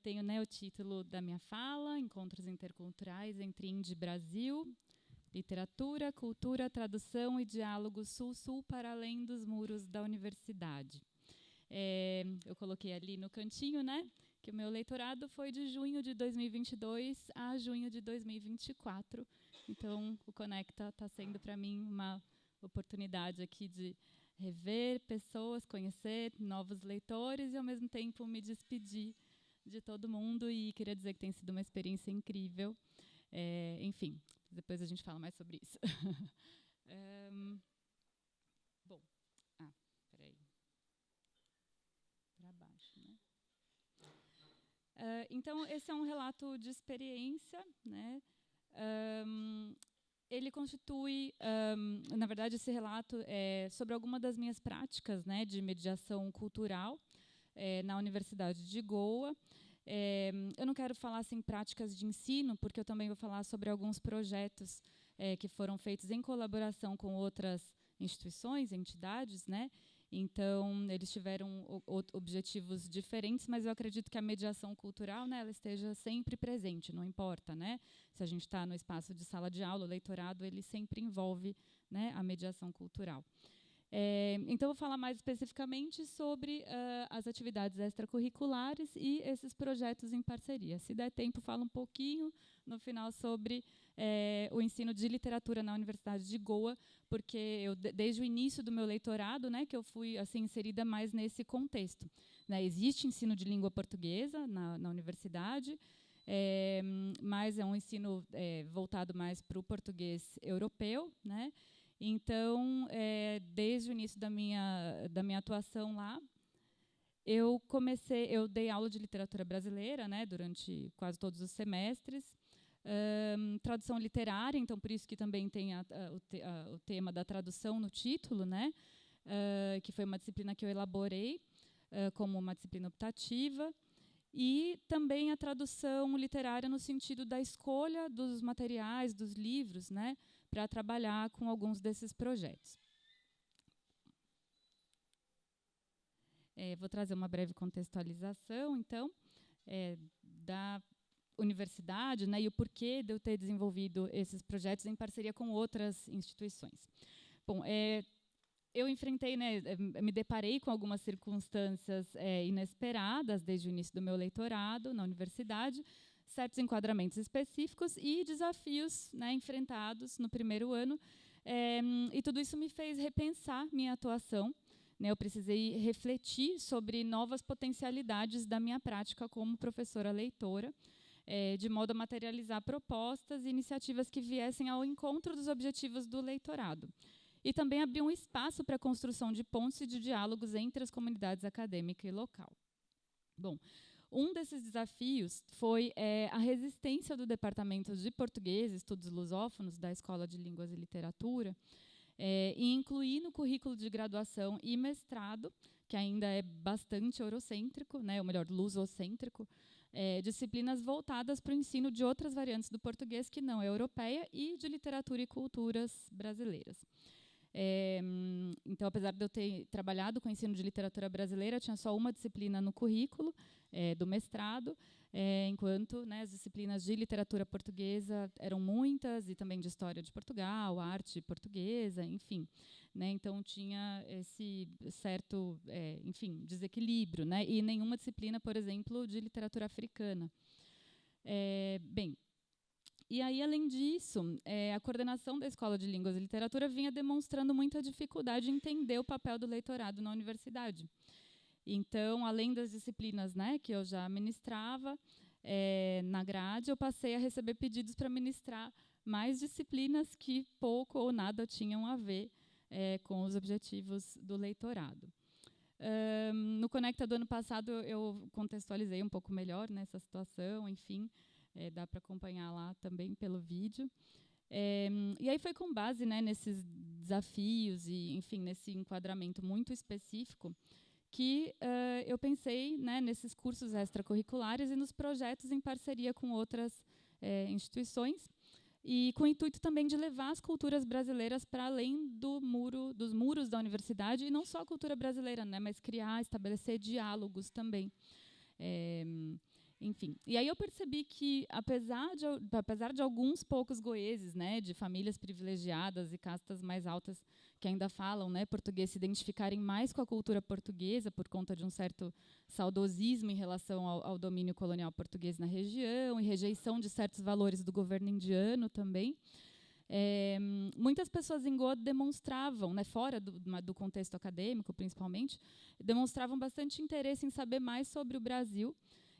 tenho, né, o título da minha fala, Encontros Interculturais entre Índia e Brasil, Literatura, Cultura, Tradução e Diálogo Sul-Sul para além dos muros da universidade. Eu coloquei ali no cantinho, né, que o meu leitorado foi de junho de 2022 a junho de 2024. Então, o Conecta está sendo para mim uma oportunidade aqui de rever pessoas, conhecer novos leitores e, ao mesmo tempo, me despedir de todo mundo. E queria dizer que tem sido uma experiência incrível. Enfim, depois a gente fala mais sobre isso. Bom, peraí. Para baixo, né? Então, esse é um relato de experiência, né? Ele constitui, na verdade, esse relato é sobre alguma das minhas práticas, né, de mediação cultural na Universidade de Goa. Eu não quero falar assim práticas de ensino, porque eu também vou falar sobre alguns projetos que foram feitos em colaboração com outras instituições, entidades, né? Então, eles tiveram objetivos diferentes, mas eu acredito que a mediação cultural, né, ela esteja sempre presente, não importa, né? Se a gente está no espaço de sala de aula, o leitorado, ele sempre envolve, né, a mediação cultural. Então, eu vou falar mais especificamente sobre as atividades extracurriculares e esses projetos em parceria. Se der tempo, falo um pouquinho no final sobre o ensino de literatura na Universidade de Goa, porque eu, desde o início do meu leitorado, né, que eu fui assim, inserida mais nesse contexto. Né, existe ensino de língua portuguesa na universidade, mas é um ensino voltado mais para o português europeu, né? Então, desde o início da minha atuação lá, eu dei aula de literatura brasileira, né, durante quase todos os semestres, tradução literária, então por isso que também tem o tema da tradução no título, né, que foi uma disciplina que eu elaborei como uma disciplina optativa, e também a tradução literária no sentido da escolha dos materiais, dos livros, né, para trabalhar com alguns desses projetos. Vou trazer uma breve contextualização, então, da universidade, né, e o porquê de eu ter desenvolvido esses projetos em parceria com outras instituições. Bom, eu enfrentei, né, me deparei com algumas circunstâncias inesperadas desde o início do meu leitorado na universidade, certos enquadramentos específicos e desafios, né, enfrentados no primeiro ano, e tudo isso me fez repensar minha atuação. Né, eu precisei refletir sobre novas potencialidades da minha prática como professora leitora, de modo a materializar propostas e iniciativas que viessem ao encontro dos objetivos do leitorado. E também abrir um espaço para a construção de pontes e de diálogos entre as comunidades acadêmica e local. Bom, um desses desafios foi a resistência do Departamento de Português e Estudos Lusófonos da Escola de Línguas e Literatura e incluir no currículo de graduação e mestrado, que ainda é bastante eurocêntrico, né, ou melhor, lusocêntrico, disciplinas voltadas para o ensino de outras variantes do português que não é europeia e de literatura e culturas brasileiras. Então, apesar de eu ter trabalhado com o ensino de literatura brasileira, tinha só uma disciplina no currículo do mestrado, enquanto, né, as disciplinas de literatura portuguesa eram muitas, e também de história de Portugal, arte portuguesa, enfim. Né, então, tinha esse certo, enfim, desequilíbrio, né, e nenhuma disciplina, por exemplo, de literatura africana. Bem, e aí, além disso, a coordenação da Escola de Línguas e Literatura vinha demonstrando muita dificuldade em entender o papel do leitorado na universidade. Então, além das disciplinas, né, que eu já ministrava na grade, eu passei a receber pedidos para ministrar mais disciplinas que pouco ou nada tinham a ver com os objetivos do leitorado. No Conecta do ano passado, eu contextualizei um pouco melhor nessa situação, enfim, dá para acompanhar lá também pelo vídeo. E aí foi com base, né, nesses desafios e, enfim, nesse enquadramento muito específico que eu pensei, né, nesses cursos extracurriculares e nos projetos em parceria com outras instituições, e com o intuito também de levar as culturas brasileiras para além dos muros da universidade, e não só a cultura brasileira, né, mas criar, estabelecer diálogos também. enfim. E aí eu percebi que, apesar de alguns poucos goeses, né, de famílias privilegiadas e castas mais altas que ainda falam, né, português, se identificarem mais com a cultura portuguesa por conta de um certo saudosismo em relação ao domínio colonial português na região e rejeição de certos valores do governo indiano também, muitas pessoas em Goa demonstravam, né, fora do contexto acadêmico, principalmente, demonstravam bastante interesse em saber mais sobre o Brasil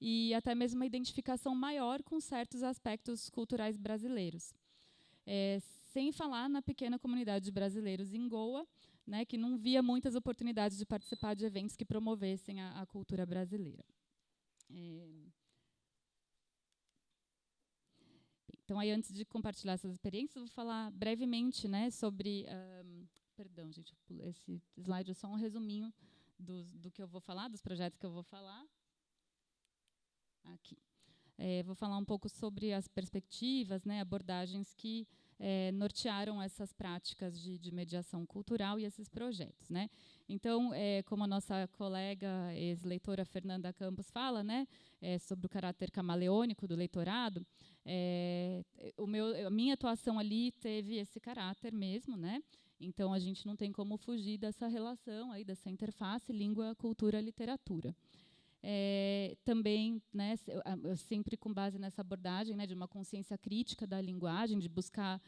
e até mesmo uma identificação maior com certos aspectos culturais brasileiros. Sem falar na pequena comunidade de brasileiros em Goa, né, que não via muitas oportunidades de participar de eventos que promovessem a cultura brasileira. Então, aí, antes de compartilhar essas experiências, eu vou falar brevemente, né, sobre... perdão, gente, esse slide é só um resuminho do que eu vou falar, dos projetos que eu vou falar. Aqui. Vou falar um pouco sobre as perspectivas, né, abordagens que nortearam essas práticas de mediação cultural e esses projetos, né? Então, como a nossa colega ex-leitora Fernanda Campos fala, né, sobre o caráter camaleônico do leitorado, a minha atuação ali teve esse caráter mesmo, né? Então, a gente não tem como fugir dessa relação aí, dessa interface língua, cultura, literatura. Também, né, sempre com base nessa abordagem, né, de uma consciência crítica da linguagem, de buscar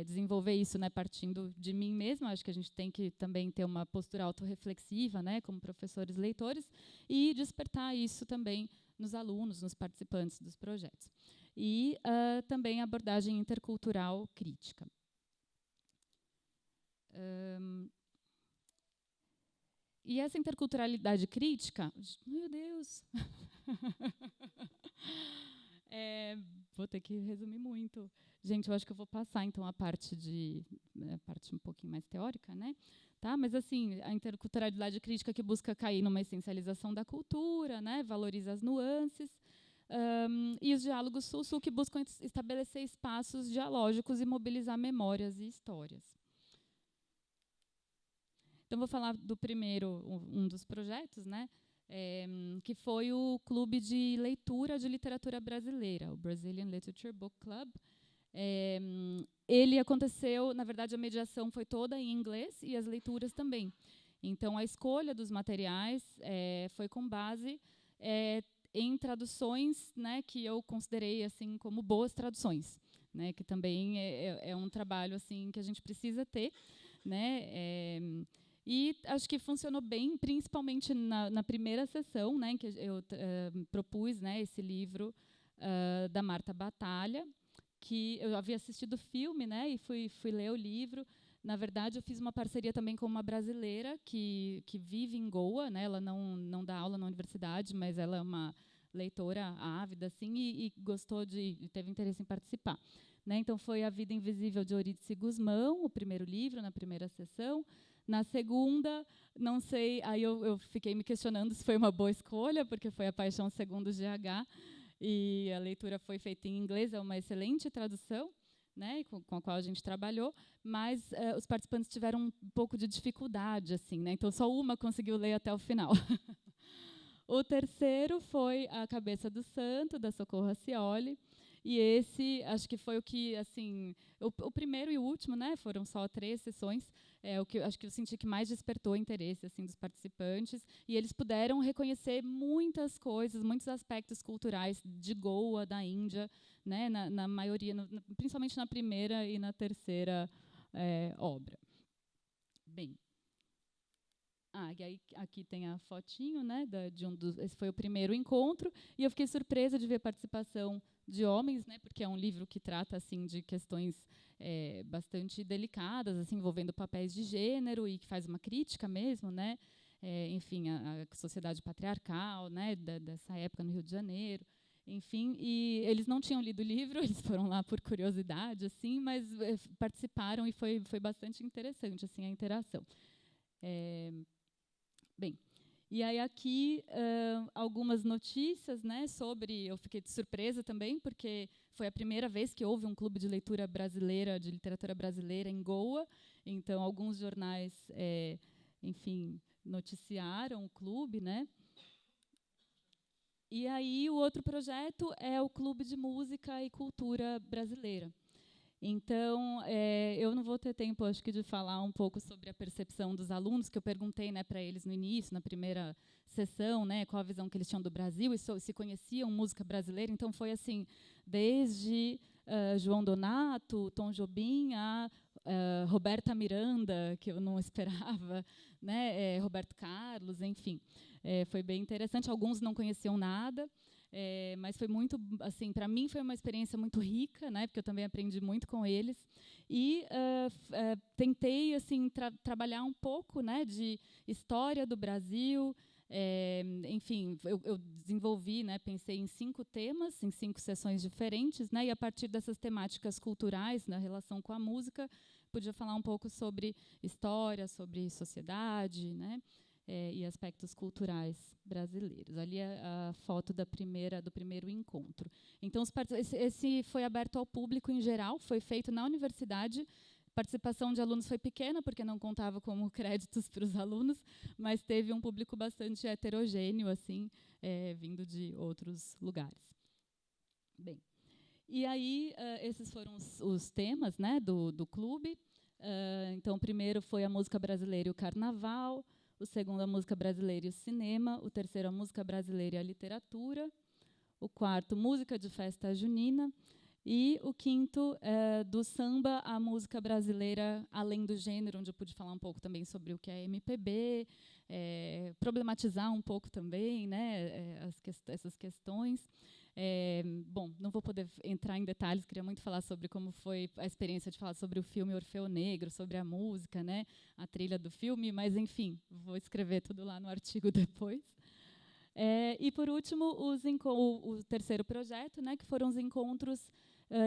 desenvolver isso, né, partindo de mim mesma. Acho que a gente tem que também ter uma postura autorreflexiva, né, como professores leitores, e despertar isso também nos alunos, nos participantes dos projetos. E também a abordagem intercultural crítica. E essa interculturalidade crítica, meu Deus, vou ter que resumir muito. Gente, eu acho que eu vou passar então a parte um pouquinho mais teórica, né? Tá? Mas assim, a interculturalidade crítica que busca cair numa essencialização da cultura, né? Valoriza as nuances, e os diálogos sul-sul que buscam estabelecer espaços dialógicos e mobilizar memórias e histórias. Então, vou falar do primeiro, um dos projetos, né, que foi o Clube de Leitura de Literatura Brasileira, o Brazilian Literature Book Club. Ele aconteceu, na verdade, a mediação foi toda em inglês e as leituras também. Então, a escolha dos materiais foi com base em traduções, né, que eu considerei assim como boas traduções, né, que também é um trabalho assim que a gente precisa ter, né. E acho que funcionou bem, principalmente na primeira sessão, né, em que eu propus, né, esse livro da Marta Batalha, que eu havia assistido o filme, né, e fui ler o livro. Na verdade, eu fiz uma parceria também com uma brasileira que vive em Goa, né, ela não dá aula na universidade, mas ela é uma leitora ávida, assim, e gostou e teve interesse em participar. Né, então, foi A Vida Invisível, de Eurídice Gusmão, o primeiro livro, na primeira sessão. Na segunda, não sei, aí eu fiquei me questionando se foi uma boa escolha, porque foi A Paixão Segundo GH, e a leitura foi feita em inglês, é uma excelente tradução, né, com a qual a gente trabalhou, mas os participantes tiveram um pouco de dificuldade, assim, né, então só uma conseguiu ler até o final. O terceiro foi A Cabeça do Santo, da Socorro Racioli, e esse, acho que foi o que, assim, o primeiro e o último, né, foram só 3 sessões, o que acho que eu senti que mais despertou o interesse, assim, dos participantes, e eles puderam reconhecer muitas coisas, muitos aspectos culturais de Goa, da Índia, né, na maioria, principalmente na primeira e na terceira obra. Bem. E aí aqui tem a fotinho, né, esse foi o primeiro encontro, e eu fiquei surpresa de ver a participação de homens, né, porque é um livro que trata assim de questões bastante delicadas, assim, envolvendo papéis de gênero e que faz uma crítica mesmo, né, enfim, a sociedade patriarcal, né, dessa época no Rio de Janeiro, enfim, e eles não tinham lido o livro, eles foram lá por curiosidade, assim, mas participaram e foi bastante interessante, assim, a interação. Bem, e aí aqui algumas notícias, né, sobre... Eu fiquei de surpresa também, porque foi a primeira vez que houve um clube de leitura brasileira, de literatura brasileira em Goa. Então, alguns jornais, enfim, noticiaram o clube, né? E aí o outro projeto é o Clube de Música e Cultura Brasileira. Então, eu não vou ter tempo, acho que, de falar um pouco sobre a percepção dos alunos, que eu perguntei, né, para eles no início, na primeira sessão, né, qual a visão que eles tinham do Brasil e se conheciam música brasileira. Então, foi assim, desde João Donato, Tom Jobim, a Roberta Miranda, que eu não esperava, né, Roberto Carlos, enfim. Foi bem interessante. Alguns não conheciam nada. Mas foi muito, assim, para mim foi uma experiência muito rica, né, porque eu também aprendi muito com eles e tentei assim trabalhar um pouco, né, de história do Brasil. Enfim, eu desenvolvi, né, pensei em 5 temas, em 5 sessões diferentes, né, e a partir dessas temáticas culturais, na relação com a música, podia falar um pouco sobre história, sobre sociedade, né, e aspectos culturais brasileiros. Ali é a foto do primeiro encontro. Então, esse foi aberto ao público em geral, foi feito na universidade. A participação de alunos foi pequena, porque não contava como créditos para os alunos, mas teve um público bastante heterogêneo, assim, vindo de outros lugares. Bem, e aí, esses foram os temas, né, do clube. Então, o primeiro foi a música brasileira e o carnaval, o segundo, a música brasileira e o cinema, o terceiro, a música brasileira e a literatura, o quarto, música de festa junina, e o quinto, do samba à música brasileira, além do gênero, onde eu pude falar um pouco também sobre o que é MPB, problematizar um pouco também, né, essas questões. Bom, não vou poder entrar em detalhes, queria muito falar sobre como foi a experiência de falar sobre o filme Orfeu Negro, sobre a música, né, a trilha do filme, mas, enfim, vou escrever tudo lá no artigo depois. E, por último, o terceiro projeto, né, que foram os encontros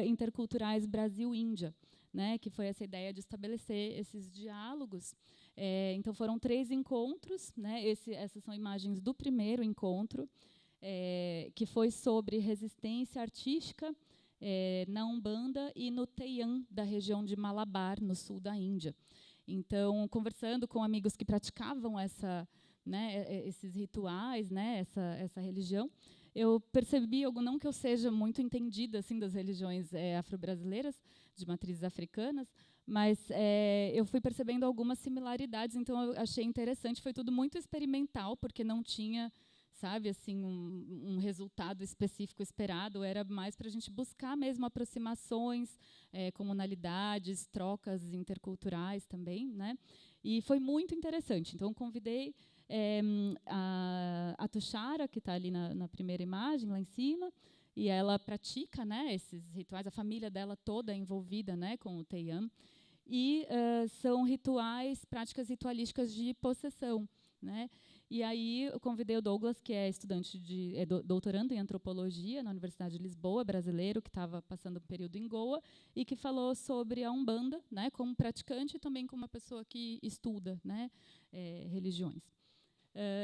interculturais Brasil-Índia, né, que foi essa ideia de estabelecer esses diálogos. Então, foram 3 encontros, né, essas são imagens do primeiro encontro, que foi sobre resistência artística na Umbanda e no Teian, da região de Malabar, no sul da Índia. Então, conversando com amigos que praticavam né, esses rituais, né, essa religião, eu percebi, não que eu seja muito entendida assim, das religiões afro-brasileiras, de matrizes africanas, mas eu fui percebendo algumas similaridades, então eu achei interessante. Foi tudo muito experimental, porque não tinha, sabe, assim, um resultado específico esperado, era mais para a gente buscar mesmo aproximações, comunalidades, trocas interculturais também, né? E foi muito interessante. Então, convidei a Tushara, que está ali na primeira imagem, lá em cima, e ela pratica, né, esses rituais, a família dela toda é envolvida, né, com o Teian, e são rituais, práticas ritualísticas de possessão, né? E aí eu convidei o Douglas, que é estudante doutorando em antropologia na Universidade de Lisboa, brasileiro, que estava passando um período em Goa, e que falou sobre a Umbanda, né, como praticante e também como uma pessoa que estuda, né, religiões.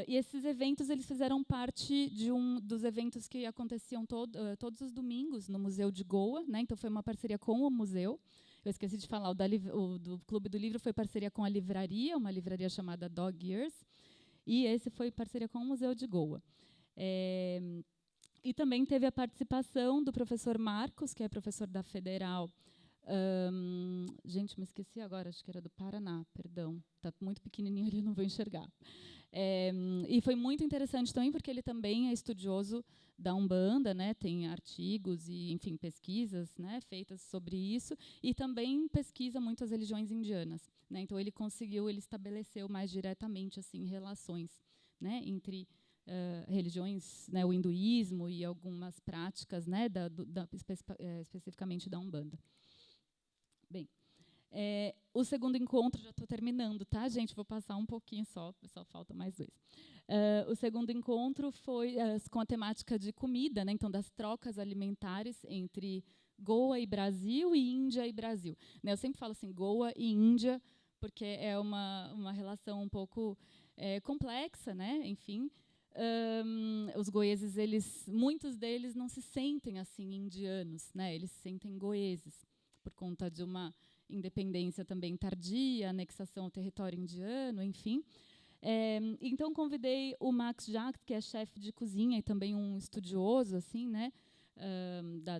E esses eventos eles fizeram parte de dos eventos que aconteciam todos os domingos no Museu de Goa, né? Então foi uma parceria com o museu. Eu esqueci de falar, o do Clube do Livro foi parceria com a livraria, uma livraria chamada Dog Ears, e esse foi parceria com o Museu de Goa. E também teve a participação do professor Marcos, que é professor da Federal. Gente, me esqueci agora, acho que era do Paraná, perdão. Está muito pequenininho ali, não vou enxergar. E foi muito interessante também, porque ele também é estudioso da Umbanda, né, tem artigos e, enfim, pesquisas, né, feitas sobre isso, e também pesquisa muito as religiões indianas, né, então ele estabeleceu mais diretamente assim relações, né, entre religiões, né, o hinduísmo e algumas práticas, né, especificamente da Umbanda. Bem, o segundo encontro, já estou terminando, tá, gente? Vou passar um pouquinho só falta mais 2. O segundo encontro foi com a temática de comida, né? Então, das trocas alimentares entre Goa e Brasil e Índia e Brasil. Né? Eu sempre falo assim, Goa e Índia, porque é uma relação um pouco complexa, né? Enfim, os goeses, muitos deles não se sentem assim indianos, né? Eles se sentem goeses, por conta de uma independência também tardia, anexação ao território indiano, enfim. Então convidei o Max Jacques, que é chefe de cozinha e também um estudioso assim, né,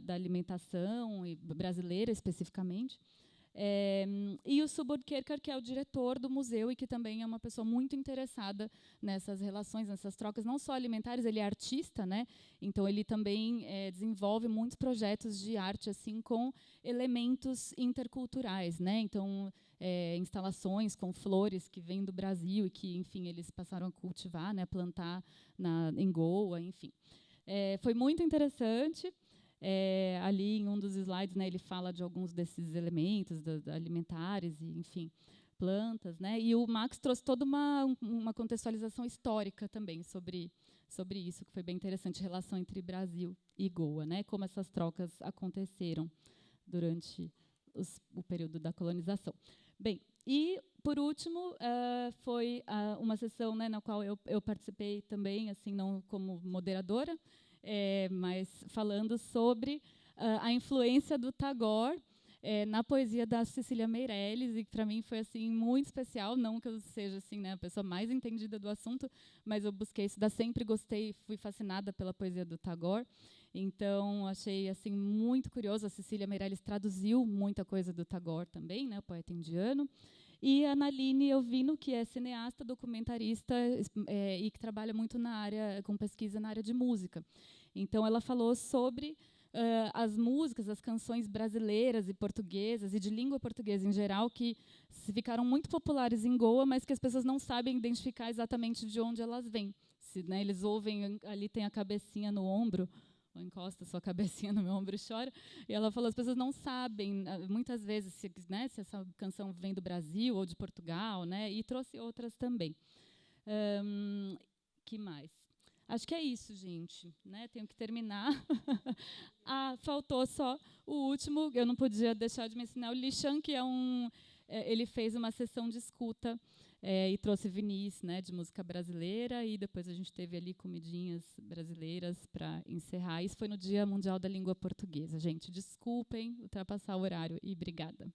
da alimentação e brasileira especificamente. E o Subodh Kerkar, que é o diretor do museu e que também é uma pessoa muito interessada nessas relações, nessas trocas, não só alimentares, ele é artista, né? Então ele também desenvolve muitos projetos de arte assim com elementos interculturais, né? Então instalações com flores que vêm do Brasil e que, enfim, eles passaram a cultivar, né? Plantar em Goa, enfim. Foi muito interessante. Ali em um dos slides, né, ele fala de alguns desses elementos alimentares e, enfim, plantas, né? E o Max trouxe toda uma contextualização histórica também sobre isso, que foi bem interessante, a relação entre Brasil e Goa, né? Como essas trocas aconteceram durante o período da colonização. Bem, e por último foi uma sessão, né, na qual eu participei também, assim, não como moderadora, mas falando sobre a influência do Tagore na poesia da Cecília Meirelles, e que para mim foi assim muito especial, não que eu seja assim, né, a pessoa mais entendida do assunto, mas eu busquei estudar, sempre gostei, fui fascinada pela poesia do Tagore. Então achei assim muito curioso. A Cecília Meirelles traduziu muita coisa do Tagore também, né, o poeta indiano. E a Naline Elvino, que é cineasta, documentarista e que trabalha muito na área, com pesquisa na área de música. Então, ela falou sobre as músicas, as canções brasileiras e portuguesas, e de língua portuguesa em geral, que ficaram muito populares em Goa, mas que as pessoas não sabem identificar exatamente de onde elas vêm. Né, eles ouvem, ali tem a cabecinha no ombro, ou encosta sua cabecinha no meu ombro e chora. E ela falou, as pessoas não sabem, muitas vezes, se essa canção vem do Brasil ou de Portugal, né? E trouxe outras também. Que mais? Acho que é isso, gente. Né? Tenho que terminar. Faltou só o último, eu não podia deixar de mencionar o Lishan, que ele fez uma sessão de escuta e trouxe vinis, né, de música brasileira, e depois a gente teve ali comidinhas brasileiras para encerrar. Isso foi no Dia Mundial da Língua Portuguesa. Gente, desculpem ultrapassar o horário e obrigada.